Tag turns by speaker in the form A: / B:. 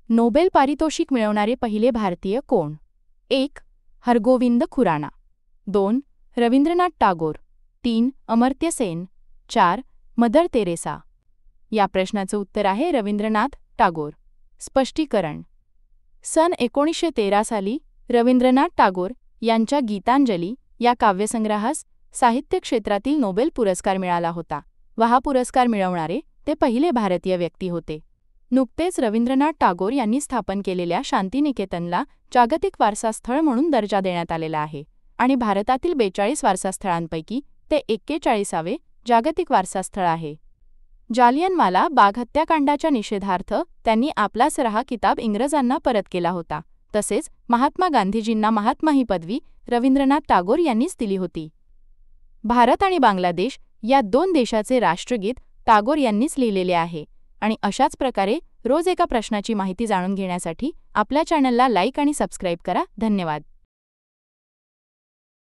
A: Nobel पारितोषिक मिळवणारे पहिले भारतीय कोण? 1. हरगोविंद खुराना, 2. रवींद्रनाथ टागोर, 3. अमर्त्य सेन, 4. Mother Teresa. या प्रश्नाचं उत्तर आहे रवींद्रनाथ टागोर. स्पष्टीकरण: सन 1913 साली रवींद्रनाथ टागोर यांच्या गीतांजली या काव्यसंग्रहास साहित्य क्षेत्रातील नोबेल पुरस्कार मिळाला होता व हा पुरस्कार मिळवणारे ते पहिले भारतीय व्यक्ती होते. नुकतेच रवींद्रनाथ टागोर यांनी स्थापन केलेल्या शांतिनिकेतनला जागतिक वारसा स्थळ म्हणून दर्जा देण्यात आलेला आहे आणि भारतातील 42 वारसास्थळांपैकी ते 41वे जागतिक वारसास्थळ आहे. जालियनवाला बाग हत्याकांडाच्या निषेधार्थ त्यांनी आपला सराहा किताब इंग्रजांना परत केला होता. तसेच महात्मा गांधीजींना महात्मा ही पदवी रवींद्रनाथ टागोर यांनीच दिली होती. भारत आणि बांगलादेश या दोन देशाचे राष्ट्रगीत टागोर यांनीच लिहिलेले आहे. आणि अशाच प्रकारे रोज एका प्रश्नाची माहिती जाणून घेण्यासाठी आपल्या चॅनलला लाईक आणि सबस्क्राईब करा. धन्यवाद.